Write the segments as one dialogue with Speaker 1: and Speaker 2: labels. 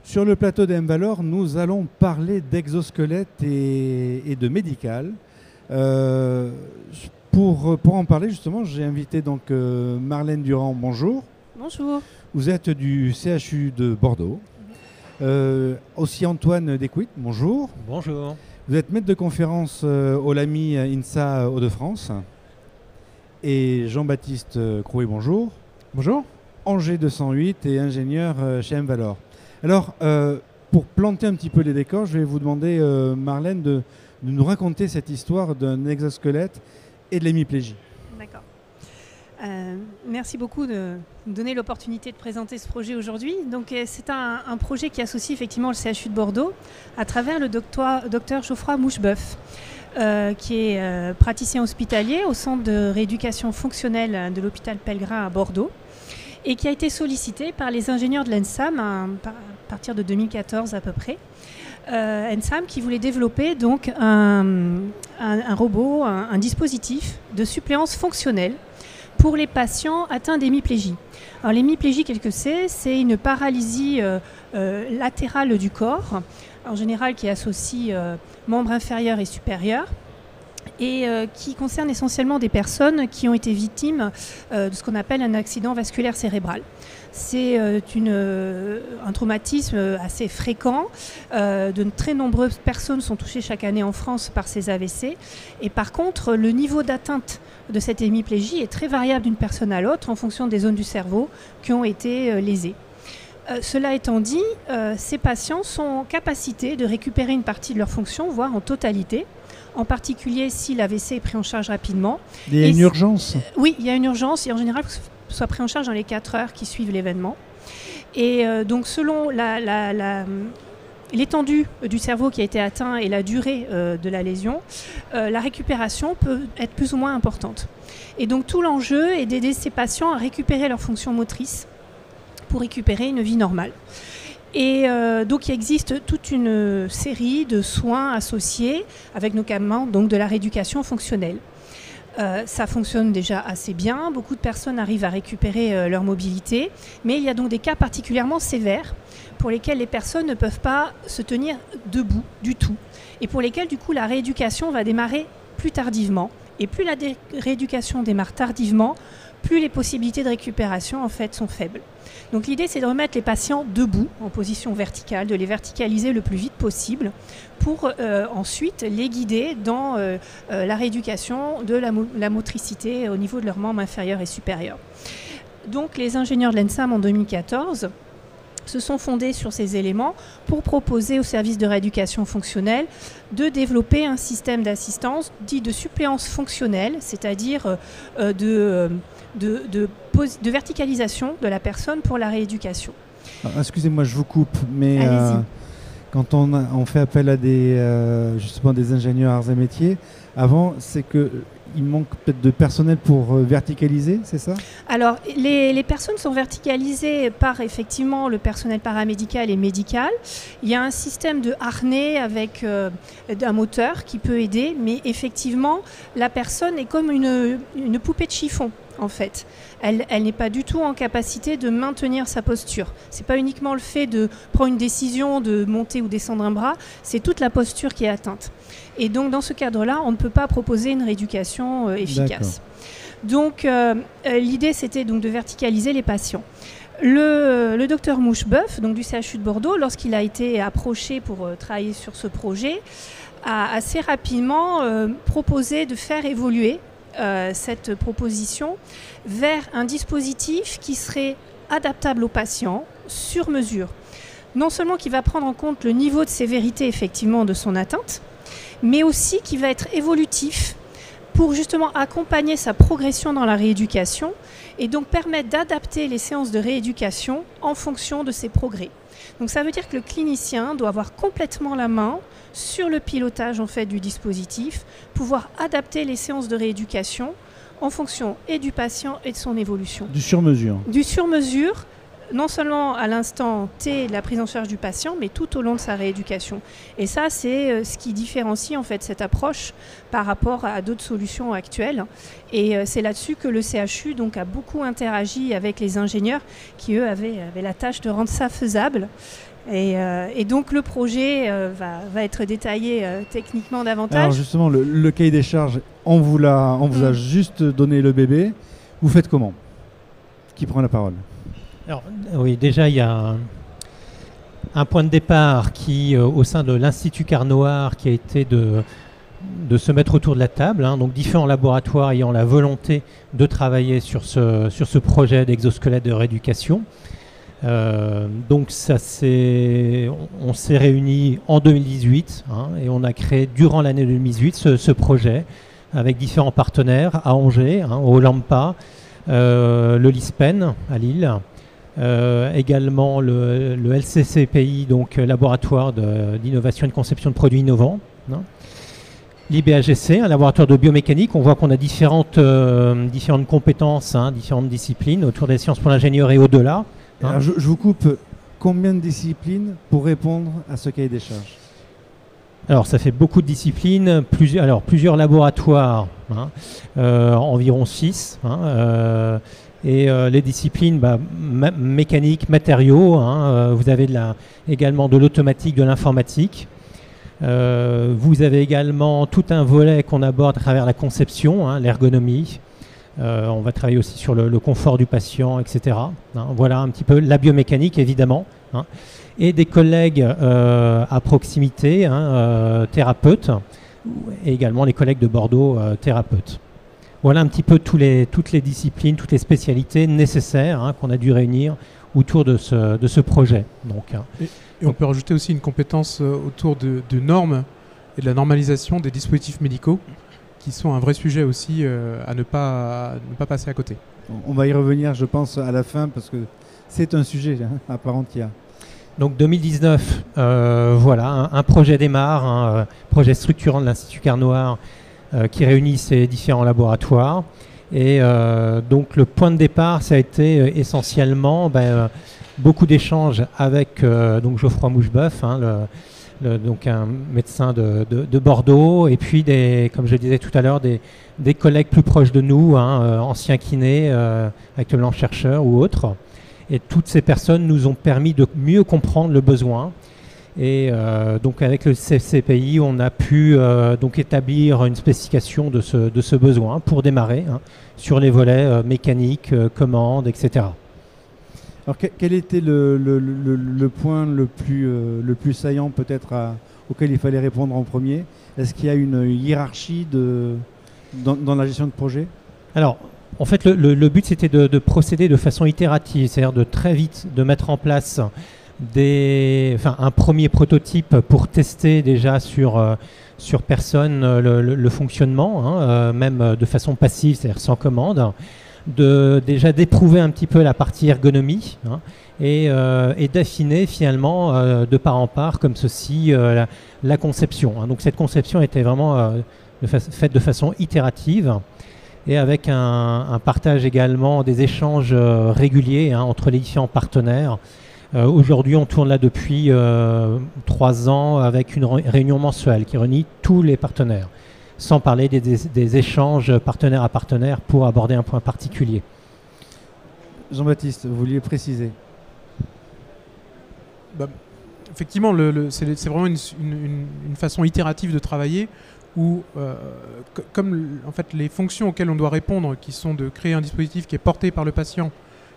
Speaker 1: Sur le plateau d'M-Valor, nous allons parler d'exosquelette et de médical. Pour en parler, justement, j'ai invité donc Marlène Durand. Bonjour.
Speaker 2: Bonjour.
Speaker 1: Vous êtes du CHU de Bordeaux. Aussi Antoine Descuit. Bonjour.
Speaker 3: Bonjour.
Speaker 1: Vous êtes maître de conférence au LAMI INSA Hauts-de-France. Et Jean-Baptiste Crouet. Bonjour.
Speaker 4: Bonjour.
Speaker 1: Angers 208 et ingénieur chez M-Valor. Alors, pour planter un petit peu les décors, je vais vous demander, Marlène, de nous raconter cette histoire d'un exosquelette et de l'hémiplégie.
Speaker 2: D'accord. Merci beaucoup de nous donner l'opportunité de présenter ce projet aujourd'hui. Donc, c'est un projet qui associe effectivement le CHU de Bordeaux à travers le docteur Geoffroy Moucheboeuf, qui est praticien hospitalier au centre de rééducation fonctionnelle de l'hôpital Pellegrin à Bordeaux, et qui a été sollicité par les ingénieurs de l'ENSAM à partir de 2014 à peu près. ENSAM qui voulait développer donc un robot, un dispositif de suppléance fonctionnelle pour les patients atteints d'hémiplégie. Alors l'hémiplégie, qu'est-ce que c'est ? C'est une paralysie latérale du corps, en général qui associe membres inférieurs et supérieurs, et qui concerne essentiellement des personnes qui ont été victimes de ce qu'on appelle un accident vasculaire cérébral. C'est un traumatisme assez fréquent. De très nombreuses personnes sont touchées chaque année en France par ces AVC. Et par contre, le niveau d'atteinte de cette hémiplégie est très variable d'une personne à l'autre en fonction des zones du cerveau qui ont été lésées. Cela étant dit, ces patients sont en capacité de récupérer une partie de leur fonction, voire en totalité, en particulier si l'AVC est pris en charge rapidement.
Speaker 1: Il y a une urgence ?
Speaker 2: Oui, il y a une urgence et en général, que ce soit pris en charge dans les 4 heures qui suivent l'événement. Et donc, selon l'étendue du cerveau qui a été atteint et la durée de la lésion, la récupération peut être plus ou moins importante. Et donc, tout l'enjeu est d'aider ces patients à récupérer leur fonction motrice pour récupérer une vie normale. Et donc il existe toute une série de soins associés avec notamment donc de la rééducation fonctionnelle. Ça fonctionne déjà assez bien, beaucoup de personnes arrivent à récupérer leur mobilité, mais il y a donc des cas particulièrement sévères pour lesquels les personnes ne peuvent pas se tenir debout du tout et pour lesquels du coup la rééducation va démarrer plus tardivement. Et plus la rééducation démarre tardivement, plus les possibilités de récupération en fait sont faibles. Donc l'idée c'est de remettre les patients debout en position verticale, de les verticaliser le plus vite possible pour ensuite les guider dans la rééducation de la motricité au niveau de leurs membres inférieurs et supérieurs. Donc les ingénieurs de l'ENSAM en 2014 se sont fondés sur ces éléments pour proposer au service de rééducation fonctionnelle de développer un système d'assistance dit de suppléance fonctionnelle, c'est-à-dire de verticalisation de la personne pour la rééducation.
Speaker 1: Excusez-moi, je vous coupe, mais quand on fait appel à justement des ingénieurs arts et métiers, avant, c'est qu'il manque peut-être de personnel pour verticaliser, c'est ça ? Alors,
Speaker 2: les personnes sont verticalisées par effectivement le personnel paramédical et médical. Il y a un système de harnais avec un moteur qui peut aider, mais effectivement, la personne est comme une poupée de chiffon. En fait, elle n'est pas du tout en capacité de maintenir sa posture. C'est pas uniquement le fait de prendre une décision de monter ou descendre un bras, c'est toute la posture qui est atteinte. Et donc, dans ce cadre-là, on ne peut pas proposer une rééducation efficace. Donc, l'idée, c'était donc de verticaliser les patients. Le docteur Moucheboeuf, donc du CHU de Bordeaux, lorsqu'il a été approché pour travailler sur ce projet, a assez rapidement proposé de faire évoluer cette proposition vers un dispositif qui serait adaptable aux patients sur mesure. Non seulement qui va prendre en compte le niveau de sévérité effectivement de son atteinte, mais aussi qui va être évolutif pour justement accompagner sa progression dans la rééducation et donc permettre d'adapter les séances de rééducation en fonction de ses progrès. Donc ça veut dire que le clinicien doit avoir complètement la main sur le pilotage en fait du dispositif, pouvoir adapter les séances de rééducation en fonction et du patient et de son évolution.
Speaker 1: Du sur-mesure.
Speaker 2: Du sur-mesure non seulement à l'instant T de la prise en charge du patient, mais tout au long de sa rééducation. Et ça, c'est ce qui différencie en fait cette approche par rapport à d'autres solutions actuelles. Et c'est là-dessus que le CHU donc, a beaucoup interagi avec les ingénieurs qui, eux, avaient la tâche de rendre ça faisable. Et donc le projet va être détaillé techniquement davantage.
Speaker 1: Alors justement, le cahier des charges, on vous a juste donné le bébé. Vous faites comment? Qui prend la parole?
Speaker 3: Alors, oui, déjà, il y a un point de départ qui, au sein de l'Institut Carnoir, qui a été de se mettre autour de la table. Donc, différents laboratoires ayant la volonté de travailler sur ce projet d'exosquelette de rééducation. Donc, on s'est réunis en 2018 et on a créé durant l'année 2018 ce projet avec différents partenaires à Angers, au LAMPA, le LISPEN à Lille, également le LCCPI, donc Laboratoire d'innovation et de conception de produits innovants, l'IBAGC, un laboratoire de biomécanique. On voit qu'on a différentes compétences, différentes disciplines autour des sciences pour l'ingénieur et au-delà.
Speaker 1: Alors, je vous coupe. Combien de disciplines pour répondre à ce cahier des charges?
Speaker 3: Alors, ça fait beaucoup de disciplines, plusieurs laboratoires, environ 6. Et les disciplines mécanique, matériaux, vous avez également de l'automatique, de l'informatique. Vous avez également tout un volet qu'on aborde à travers la conception, l'ergonomie. On va travailler aussi sur le confort du patient, etc. Voilà un petit peu la biomécanique, évidemment. Et des collègues à proximité, thérapeutes, et également les collègues de Bordeaux, thérapeutes. Voilà un petit peu toutes les disciplines, toutes les spécialités nécessaires qu'on a dû réunir autour de ce projet.
Speaker 4: Et on peut rajouter aussi une compétence autour de normes et de la normalisation des dispositifs médicaux, qui sont un vrai sujet aussi à ne pas passer à côté.
Speaker 1: On va y revenir, je pense, à la fin, parce que c'est un sujet à part entière.
Speaker 3: Donc 2019, voilà, un projet démarre, un projet structurant de l'Institut Carnoir qui réunit ces différents laboratoires. Et donc le point de départ, ça a été essentiellement beaucoup d'échanges avec donc Geoffroy Moucheboeuf, donc un médecin de Bordeaux, et puis comme je le disais tout à l'heure, des collègues plus proches de nous, anciens kinés, actuellement chercheurs ou autres. Et toutes ces personnes nous ont permis de mieux comprendre le besoin. Et donc avec le CCPI, on a pu donc établir une spécification de ce besoin pour démarrer sur les volets mécaniques, commandes, etc.
Speaker 1: Alors quel était le point le plus saillant peut-être auquel il fallait répondre en premier? Est-ce qu'il y a une hiérarchie dans la gestion de projet?
Speaker 3: Alors, en fait, le but, c'était de procéder de façon itérative, c'est-à-dire de très vite de mettre en place un premier prototype pour tester déjà sur personne le fonctionnement, même de façon passive, c'est-à-dire sans commande, déjà d'éprouver un petit peu la partie ergonomie et d'affiner finalement de part en part comme ceci la conception. Donc cette conception était vraiment faite de façon itérative, et avec un partage également des échanges réguliers entre les différents partenaires. Aujourd'hui, on tourne là depuis 3 ans avec une réunion mensuelle qui réunit tous les partenaires, sans parler des échanges partenaire à partenaire pour aborder un point particulier.
Speaker 1: Jean-Baptiste, vous vouliez préciser?
Speaker 4: Effectivement, c'est vraiment une façon itérative de travailler où, comme en fait, les fonctions auxquelles on doit répondre, qui sont de créer un dispositif qui est porté par le patient,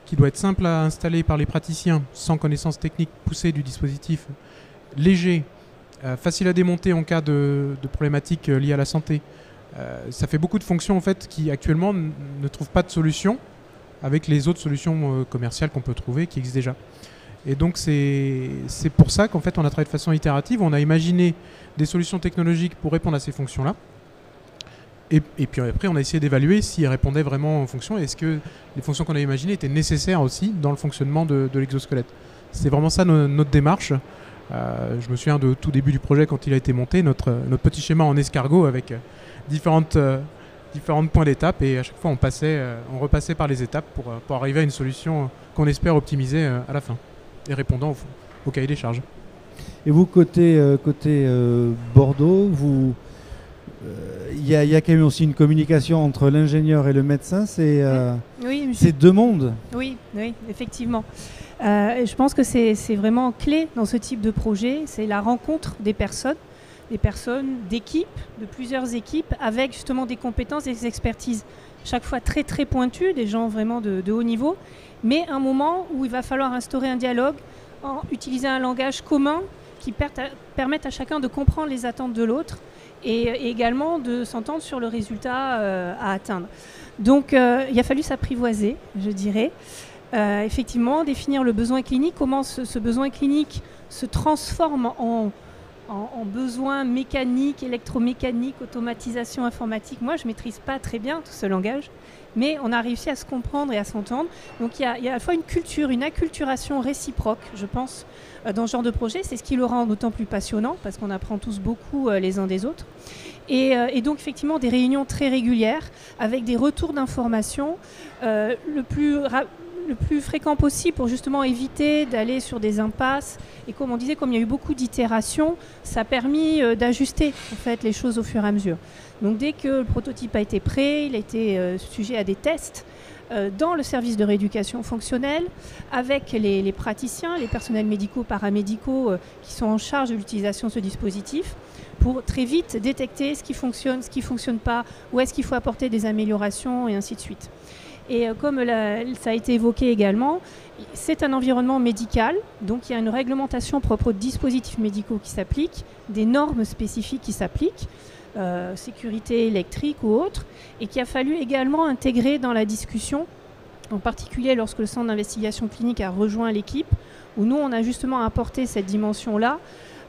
Speaker 4: qui doit être simple à installer par les praticiens, sans connaissance technique poussée du dispositif, léger, facile à démonter en cas de problématiques liées à la santé. Ça fait beaucoup de fonctions en fait, qui actuellement ne trouvent pas de solution avec les autres solutions commerciales qu'on peut trouver, qui existent déjà. Et donc c'est pour ça qu'en fait on a travaillé de façon itérative, on a imaginé des solutions technologiques pour répondre à ces fonctions-là. Et puis après on a essayé d'évaluer si elles répondaient vraiment aux fonctions et est-ce que les fonctions qu'on a imaginées étaient nécessaires aussi dans le fonctionnement de l'exosquelette. C'est vraiment ça notre démarche. Je me souviens de tout début du projet quand il a été monté, notre petit schéma en escargot avec différentes différents points d'étape et à chaque fois on repassait par les étapes pour arriver à une solution qu'on espère optimiser à la fin et répondant au cahier des charges.
Speaker 1: Et vous, côté Bordeaux, il y a quand même aussi une communication entre l'ingénieur et le médecin, c'est deux mondes.
Speaker 2: Oui, effectivement. Je pense que c'est vraiment clé dans ce type de projet, c'est la rencontre des personnes, d'équipes, de plusieurs équipes, avec justement des compétences, des expertises, chaque fois très très pointues, des gens vraiment de haut niveau, mais un moment où il va falloir instaurer un dialogue, utiliser un langage commun qui permette à chacun de comprendre les attentes de l'autre et également de s'entendre sur le résultat à atteindre. Donc il a fallu s'apprivoiser, je dirais. Effectivement, définir le besoin clinique, comment ce besoin clinique se transforme en besoin mécanique, électromécanique, automatisation informatique. Moi, je ne maîtrise pas très bien tout ce langage, mais on a réussi à se comprendre et à s'entendre. Donc il y a à la fois une culture, une acculturation réciproque, je pense, dans ce genre de projet. C'est ce qui le rend d'autant plus passionnant, parce qu'on apprend tous beaucoup les uns des autres. Et donc effectivement des réunions très régulières, avec des retours d'informations le plus fréquent possible pour justement éviter d'aller sur des impasses. Et comme on disait, comme il y a eu beaucoup d'itérations, ça a permis d'ajuster en fait, les choses au fur et à mesure. Donc dès que le prototype a été prêt, il a été sujet à des tests dans le service de rééducation fonctionnelle, avec les praticiens, les personnels médicaux, paramédicaux qui sont en charge de l'utilisation de ce dispositif, pour très vite détecter ce qui fonctionne, ce qui ne fonctionne pas, où est-ce qu'il faut apporter des améliorations et ainsi de suite. Et comme ça a été évoqué également, c'est un environnement médical, donc il y a une réglementation propre aux dispositifs médicaux qui s'appliquent, des normes spécifiques qui s'appliquent, sécurité électrique ou autre, et qu'il a fallu également intégrer dans la discussion, en particulier lorsque le centre d'investigation clinique a rejoint l'équipe, où nous on a justement apporté cette dimension-là,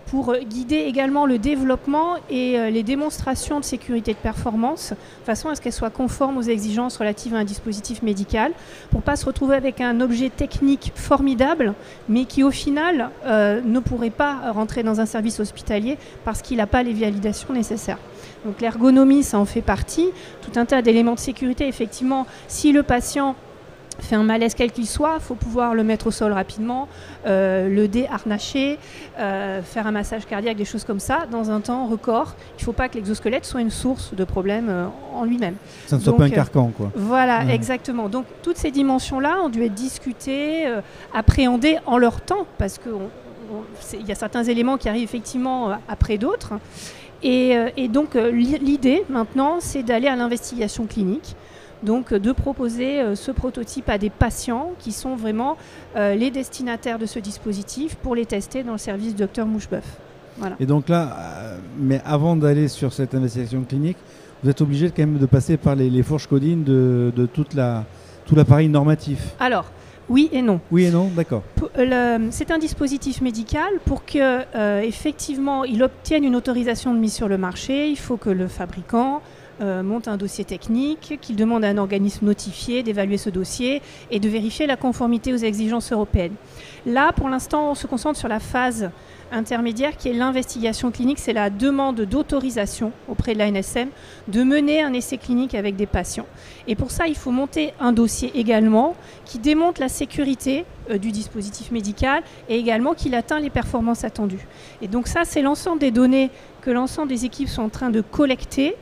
Speaker 2: pour guider également le développement et les démonstrations de sécurité de performance, de façon à ce qu'elles soient conformes aux exigences relatives à un dispositif médical, pour ne pas se retrouver avec un objet technique formidable, mais qui au final ne pourrait pas rentrer dans un service hospitalier parce qu'il n'a pas les validations nécessaires. Donc l'ergonomie, ça en fait partie, tout un tas d'éléments de sécurité. Effectivement, si le patient fait un malaise quel qu'il soit, il faut pouvoir le mettre au sol rapidement, le déharnacher, faire un massage cardiaque, des choses comme ça, dans un temps record. Il ne faut pas que l'exosquelette soit une source de problème en lui-même.
Speaker 1: Ça ne soit pas un carcan, quoi.
Speaker 2: Voilà, exactement. Donc toutes ces dimensions-là ont dû être discutées, appréhendées en leur temps, parce qu'il y a certains éléments qui arrivent effectivement après d'autres. Et donc l'idée maintenant, c'est d'aller à l'investigation clinique. Donc de proposer ce prototype à des patients qui sont vraiment les destinataires de ce dispositif pour les tester dans le service Dr Moucheboeuf. Voilà.
Speaker 1: Et donc là, mais avant d'aller sur cette investigation clinique, vous êtes obligé quand même de passer par les fourches codines de tout l'appareil normatif.
Speaker 2: Alors, oui et non.
Speaker 1: Oui et non, d'accord.
Speaker 2: C'est un dispositif médical. Pour qu'effectivement il obtienne une autorisation de mise sur le marché, il faut que le fabricant monte un dossier technique, qu'il demande à un organisme notifié d'évaluer ce dossier et de vérifier la conformité aux exigences européennes. Là, pour l'instant, on se concentre sur la phase intermédiaire qui est l'investigation clinique. C'est la demande d'autorisation auprès de l'ANSM de mener un essai clinique avec des patients. Et pour ça, il faut monter un dossier également qui démontre la sécurité du dispositif médical et également qu'il atteint les performances attendues. Et donc ça, c'est l'ensemble des données que l'ensemble des équipes sont en train de collecter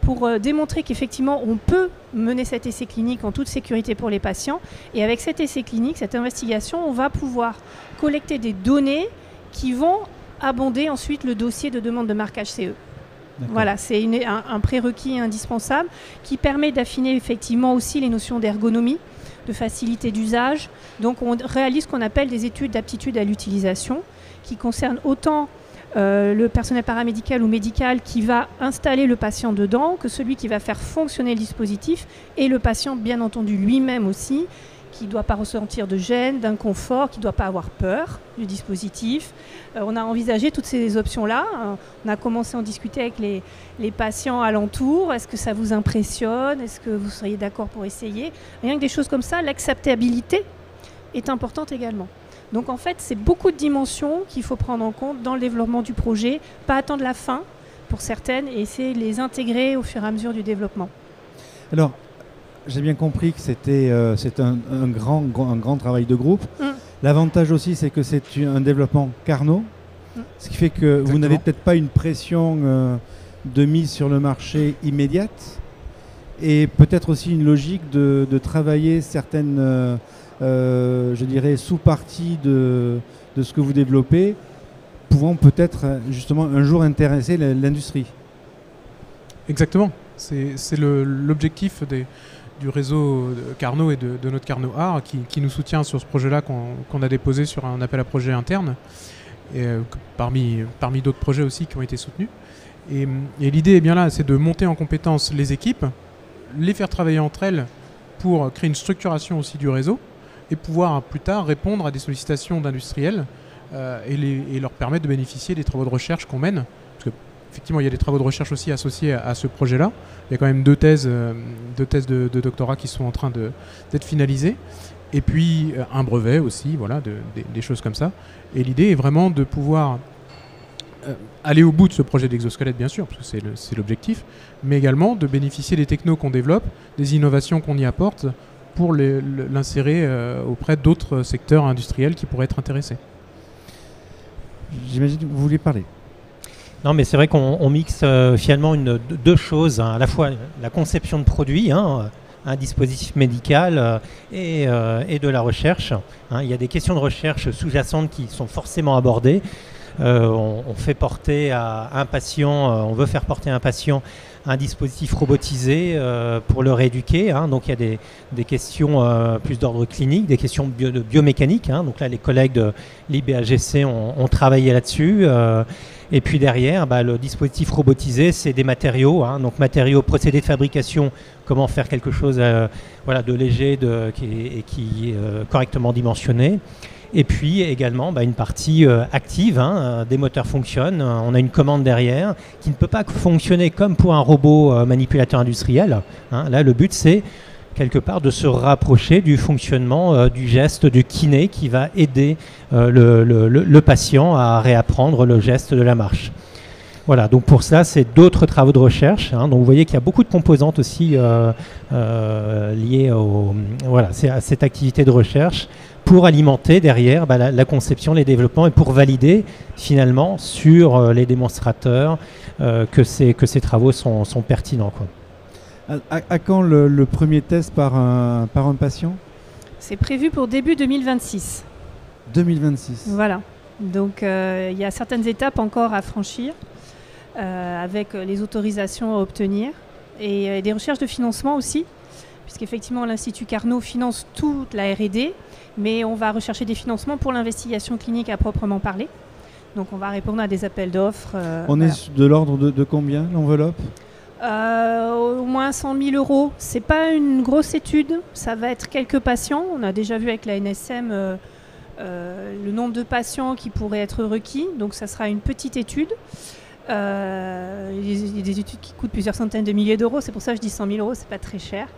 Speaker 2: pour démontrer qu'effectivement on peut mener cet essai clinique en toute sécurité pour les patients. Et avec cet essai clinique, cette investigation, on va pouvoir collecter des données qui vont abonder ensuite le dossier de demande de marquage CE. Voilà, c'est un prérequis indispensable qui permet d'affiner effectivement aussi les notions d'ergonomie, de facilité d'usage. Donc on réalise ce qu'on appelle des études d'aptitude à l'utilisation qui concernent autant le personnel paramédical ou médical qui va installer le patient dedans, que celui qui va faire fonctionner le dispositif, et le patient bien entendu lui-même aussi, qui ne doit pas ressentir de gêne, d'inconfort, qui ne doit pas avoir peur du dispositif. On a envisagé toutes ces options-là. On a commencé à en discuter avec les patients alentours. Est-ce que ça vous impressionne? Est-ce que vous seriez d'accord pour essayer? Rien que des choses comme ça, l'acceptabilité est importante également. Donc en fait, c'est beaucoup de dimensions qu'il faut prendre en compte dans le développement du projet, pas attendre la fin pour certaines et essayer de les intégrer au fur et à mesure du développement.
Speaker 1: Alors, j'ai bien compris que c'est un grand travail de groupe. L'avantage aussi, c'est que c'est un développement Carnot, ce qui fait que
Speaker 4: Exactement.
Speaker 1: vous n'avez peut-être pas une pression de mise sur le marché immédiate, et peut-être aussi une logique de travailler certaines, je dirais, sous-parties de ce que vous développez, pouvant peut-être justement un jour intéresser l'industrie.
Speaker 4: Exactement. C'est l'objectif du réseau Carnot et de notre Carnot Art qui nous soutient sur ce projet-là qu'on a déposé sur un appel à projet interne, et, parmi d'autres projets aussi qui ont été soutenus. Et l'idée est bien là, c'est de monter en compétence les équipes, les faire travailler entre elles pour créer une structuration aussi du réseau et pouvoir plus tard répondre à des sollicitations d'industriels et leur permettre de bénéficier des travaux de recherche qu'on mène. Parce que, effectivement, il y a des travaux de recherche aussi associés à ce projet-là. Il y a quand même deux thèses de doctorat qui sont en train d'être finalisées. Et puis un brevet aussi, voilà, des choses comme ça. Et l'idée est vraiment de pouvoir aller au bout de ce projet d'exosquelette, bien sûr, parce que c'est l'objectif, mais également de bénéficier des technos qu'on développe, des innovations qu'on y apporte, pour l'insérer auprès d'autres secteurs industriels qui pourraient être intéressés.
Speaker 1: J'imagine que vous vouliez parler.
Speaker 3: Non, mais c'est vrai qu'on mixe finalement deux choses, hein, à la fois la conception de produits, hein, un dispositif médical et de la recherche. Hein. Il y a des questions de recherche sous-jacentes qui sont forcément abordées. On fait porter à un patient, on veut faire porter à un patient un dispositif robotisé pour le rééduquer. Hein. Donc il y a des questions plus d'ordre clinique, des questions de biomécanique. Hein. Donc là, les collègues de l'IBAGC ont travaillé là-dessus. Et puis derrière, le dispositif robotisé, c'est des matériaux. Hein. Donc matériaux, procédés de fabrication, comment faire quelque chose de léger qui est correctement dimensionné. Et puis également une partie active, hein, des moteurs fonctionnent, on a une commande derrière qui ne peut pas fonctionner comme pour un robot manipulateur industriel. Hein. Là, le but, c'est quelque part de se rapprocher du fonctionnement du geste du kiné qui va aider le patient à réapprendre le geste de la marche. Voilà, donc pour ça, c'est d'autres travaux de recherche. Hein. Donc vous voyez qu'il y a beaucoup de composantes aussi liées à cette activité de recherche pour alimenter derrière la conception, les développements et pour valider finalement sur les démonstrateurs que ces travaux sont pertinents, quoi.
Speaker 1: À quand le premier test par un patient ?
Speaker 2: C'est prévu pour début 2026.
Speaker 1: 2026.
Speaker 2: Voilà. Donc il y a certaines étapes encore à franchir avec les autorisations à obtenir et des recherches de financement aussi, puisqu'effectivement l'Institut Carnot finance toute la R&D, mais on va rechercher des financements pour l'investigation clinique à proprement parler. Donc on va répondre à des appels d'offres.
Speaker 1: On est de l'ordre de combien, l'enveloppe ?
Speaker 2: Au moins 100 000 €. Ce n'est pas une grosse étude, ça va être quelques patients. On a déjà vu avec la NSM le nombre de patients qui pourraient être requis, donc ça sera une petite étude. Il y a des études qui coûtent plusieurs centaines de milliers d'euros, c'est pour ça que je dis 100 000 €, c'est pas très cher.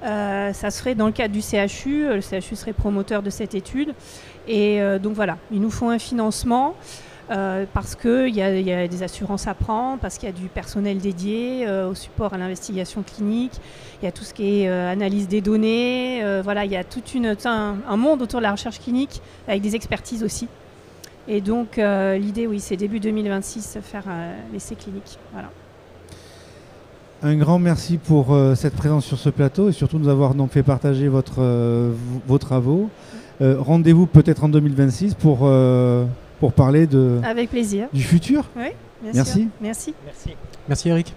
Speaker 2: Ça serait dans le cadre du CHU, le CHU serait promoteur de cette étude. Et donc voilà, il nous faut un financement parce qu'il y a des assurances à prendre, parce qu'il y a du personnel dédié au support à l'investigation clinique, il y a tout ce qui est analyse des données, voilà, il y a tout un monde autour de la recherche clinique avec des expertises aussi. Et donc l'idée, oui, c'est début 2026 faire l'essai clinique. Voilà.
Speaker 1: Un grand merci pour cette présence sur ce plateau et surtout nous avoir donc fait partager vos travaux. Rendez-vous peut-être en 2026 pour parler
Speaker 2: avec plaisir.
Speaker 1: Du futur.
Speaker 2: Oui, bien
Speaker 1: merci.
Speaker 2: sûr. Merci.
Speaker 4: Merci Eric.